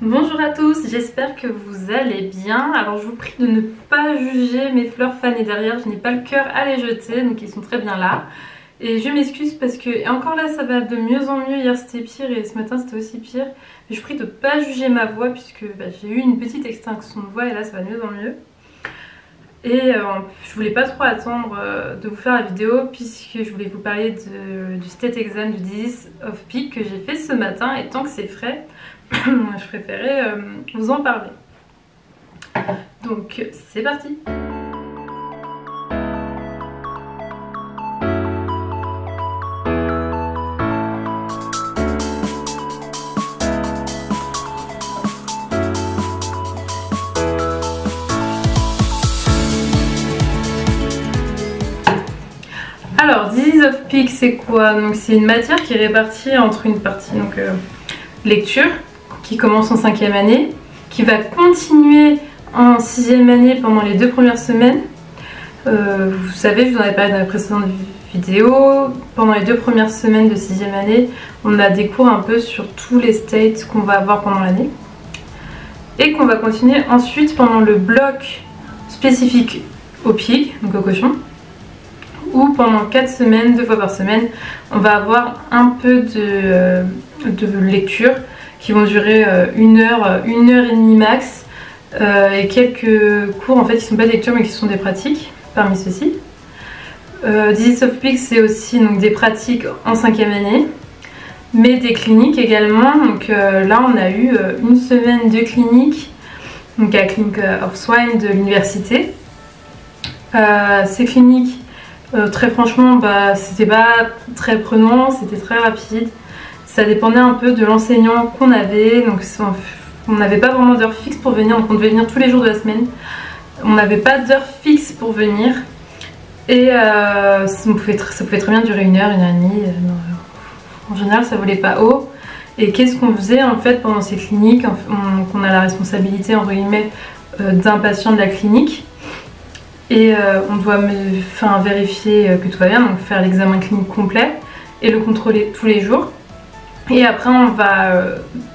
Bonjour à tous, j'espère que vous allez bien. Alors je vous prie de ne pas juger mes fleurs fanées derrière, je n'ai pas le cœur à les jeter, donc ils sont très bien là. Et je m'excuse parce que, et encore là ça va de mieux en mieux, hier c'était pire et ce matin c'était aussi pire. Mais je vous prie de ne pas juger ma voix puisque j'ai eu une petite extinction de voix et là ça va de mieux en mieux. Et je voulais pas trop attendre de vous faire la vidéo puisque je voulais vous parler du state exam du Disease of Peak que j'ai fait ce matin et tant que c'est frais, je préférais vous en parler. Donc c'est parti. Alors, Disease of Peak, c'est quoi? Donc, c'est une matière qui est répartie entre une partie lecture, qui commence en 5e année, qui va continuer en 6e année pendant les 2 premières semaines. Vous savez, je vous en avais parlé dans la précédente vidéo. Pendant les 2 premières semaines de 6e année, on a des cours un peu sur tous les states qu'on va avoir pendant l'année. Et qu'on va continuer ensuite pendant le bloc spécifique au pig, donc au cochon. Où pendant 4 semaines, 2 fois par semaine, on va avoir un peu de lecture qui vont durer 1 heure, 1 heure et demie max, et quelques cours en fait qui ne sont pas des lectures mais qui sont des pratiques parmi ceux-ci. Disease of Peak, c'est aussi donc, des pratiques en 5e année, mais des cliniques également. Donc là on a eu 1 semaine de clinique, donc à la Clinic of Swine de l'université. Ces cliniques, très franchement, c'était pas très prenant, c'était très rapide. Ça dépendait un peu de l'enseignant qu'on avait, donc on n'avait pas vraiment d'heure fixe pour venir, donc on devait venir tous les jours de la semaine. On n'avait pas d'heure fixe pour venir et ça pouvait très bien durer 1 heure, 1 heure et demie. En général, ça volait pas haut. Et qu'est-ce qu'on faisait en fait pendant ces cliniques? On a la responsabilité entre guillemets d'un patient de la clinique. Et on doit vérifier que tout va bien, donc faire l'examen clinique complet et le contrôler tous les jours. Et après on va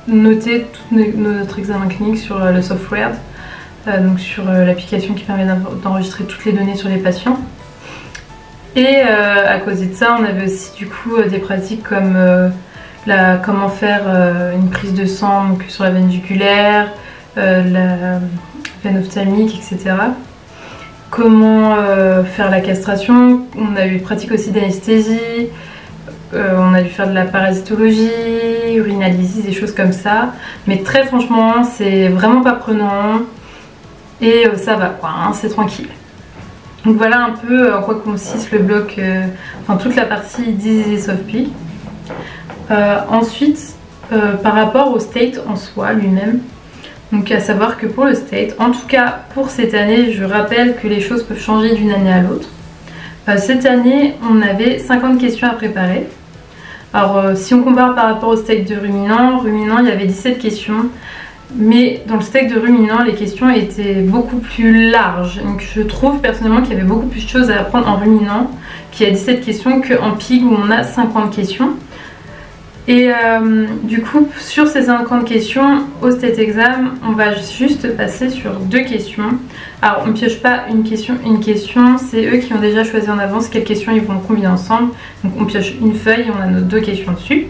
noter tout notre examen clinique sur le software, donc sur l'application qui permet d'enregistrer toutes les données sur les patients. Et à côté de ça, on avait aussi du coup des pratiques comme comment faire une prise de sang donc, sur la veine jugulaire, la veine ophtalmique, etc. Comment faire la castration. On a eu pratique aussi d'anesthésie, on a dû faire de la parasitologie, urinalyse, des choses comme ça. Mais très franchement, c'est vraiment pas prenant et ça va quoi, hein, c'est tranquille. Donc voilà un peu en quoi consiste le bloc, toute la partie Disease of Peak. Ensuite, par rapport au state en soi lui-même. Donc à savoir que pour le state, en tout cas pour cette année, je rappelle que les choses peuvent changer d'une année à l'autre. Cette année, on avait 50 questions à préparer. Alors si on compare par rapport au state de ruminant, il y avait 17 questions. Mais dans le state de ruminant, les questions étaient beaucoup plus larges. Donc je trouve personnellement qu'il y avait beaucoup plus de choses à apprendre en ruminant, qu'il y a 17 questions, qu'en pig où on a 50 questions. Et du coup, sur ces 50 questions, au state exam, on va juste passer sur 2 questions. Alors, on ne pioche pas une question, c'est eux qui ont déjà choisi en avance quelles questions ils vont combiner ensemble. Donc, on pioche une feuille et on a nos 2 questions dessus.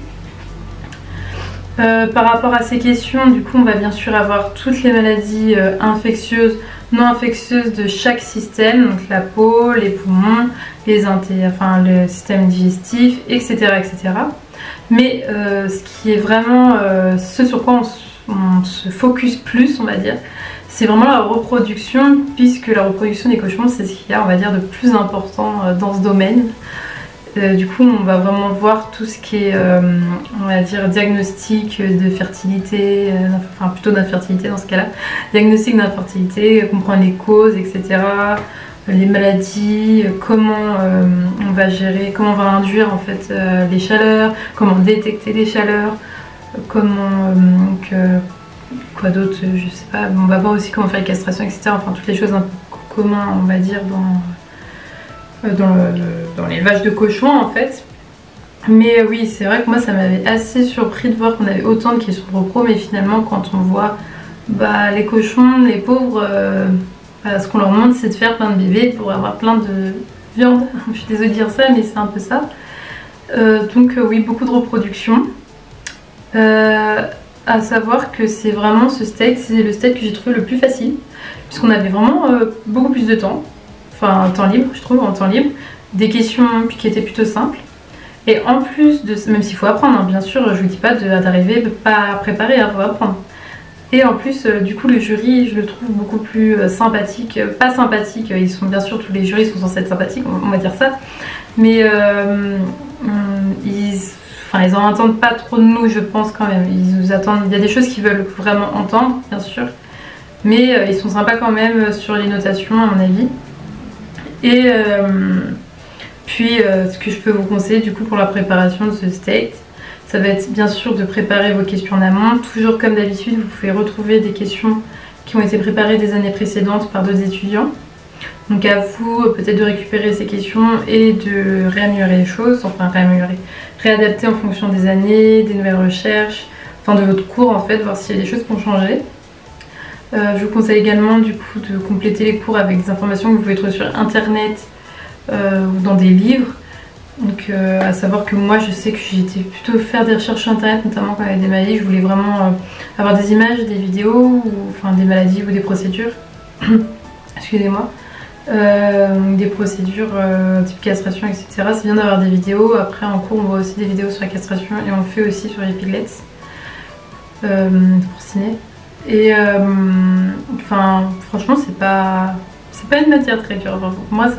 Par rapport à ces questions, du coup, on va bien sûr avoir toutes les maladies infectieuses, non infectieuses de chaque système, donc la peau, les poumons, le système digestif, etc. etc. Mais ce qui est vraiment ce sur quoi on se focus plus, on va dire, c'est vraiment la reproduction, puisque la reproduction des cochons, c'est ce qu'il y a, on va dire, de plus important dans ce domaine. Du coup, on va vraiment voir tout ce qui est, on va dire, diagnostic de fertilité, plutôt d'infertilité dans ce cas-là, diagnostic d'infertilité, comprendre les causes, etc. Les maladies, comment on va gérer, comment on va induire en fait les chaleurs, comment détecter les chaleurs, comment quoi d'autre, je sais pas. On va voir aussi comment faire les castrations, etc. Enfin toutes les choses un peu communes, on va dire dans l'élevage de cochons en fait. Mais oui, c'est vrai que moi ça m'avait assez surpris de voir qu'on avait autant de questions de repro, mais finalement quand on voit les cochons, les pauvres, ce qu'on leur demande c'est de faire plein de bébés pour avoir plein de viande. Je suis désolée de dire ça, mais c'est un peu ça. Donc oui, beaucoup de reproduction. À savoir que c'est vraiment ce steak, c'est le steak que j'ai trouvé le plus facile, puisqu'on avait vraiment beaucoup plus de temps, enfin temps libre je trouve, en temps libre, des questions qui étaient plutôt simples. Et en plus de, même s'il faut apprendre, hein, bien sûr, je vous dis pas d'arriver pas préparé, il faut apprendre. Et en plus, du coup, le jury, je le trouve beaucoup plus sympathique. Pas sympathique, ils sont bien sûr, tous les jurys sont censés être sympathiques, on va dire ça. Mais ils en entendent pas trop de nous, je pense quand même. Ils nous attendent, il y a des choses qu'ils veulent vraiment entendre, bien sûr. Mais ils sont sympas quand même sur les notations, à mon avis. Et puis, ce que je peux vous conseiller du coup pour la préparation de ce steak, ça va être bien sûr de préparer vos questions en amont. Toujours comme d'habitude, vous pouvez retrouver des questions qui ont été préparées des années précédentes par d'autres étudiants. Donc à vous peut-être de récupérer ces questions et de réaméliorer les choses, enfin réadapter en fonction des années, des nouvelles recherches, enfin de votre cours en fait, voir s'il y a des choses qui ont changé. Je vous conseille également du coup de compléter les cours avec des informations que vous pouvez trouver sur internet ou dans des livres. Donc à savoir que moi je sais que j'étais plutôt faire des recherches sur internet, notamment quand il y avait des maladies, je voulais vraiment avoir des images, des vidéos, ou enfin des maladies ou des procédures. Excusez-moi. Des procédures type castration, etc. C'est bien d'avoir des vidéos. Après en cours on voit aussi des vidéos sur la castration et on le fait aussi sur les piglets pour ciné. Et enfin franchement c'est pas une matière très dure. Enfin, pour moi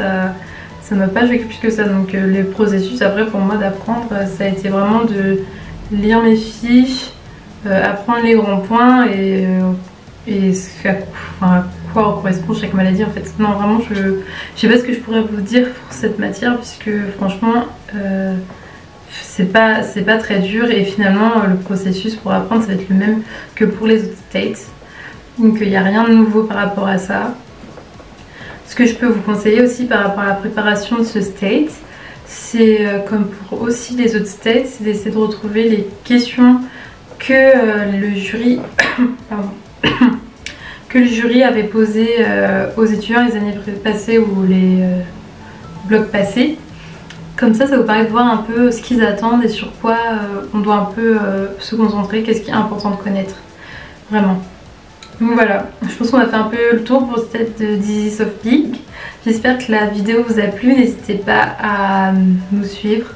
ça m'a pas choqué plus que ça. Donc les processus après pour moi d'apprendre ça a été vraiment de lire mes fiches, apprendre les grands points et à quoi correspond chaque maladie en fait. Non vraiment je sais pas ce que je pourrais vous dire pour cette matière puisque franchement c'est pas très dur et finalement le processus pour apprendre ça va être le même que pour les autres states. Donc il n'y a rien de nouveau par rapport à ça. Ce que je peux vous conseiller aussi par rapport à la préparation de ce state, c'est comme pour aussi les autres states, c'est d'essayer de retrouver les questions que le jury que le jury avait posées aux étudiants les années passées ou les blocs passés. Comme ça vous permet de voir un peu ce qu'ils attendent et sur quoi on doit un peu se concentrer, qu'est-ce qui est important de connaître, vraiment. Donc voilà, je pense qu'on a fait un peu le tour pour cette Disease of Pig. J'espère que la vidéo vous a plu, n'hésitez pas à nous suivre,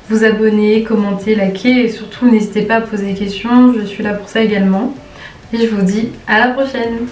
vous abonner, commenter, liker et surtout n'hésitez pas à poser des questions, je suis là pour ça également. Et je vous dis à la prochaine!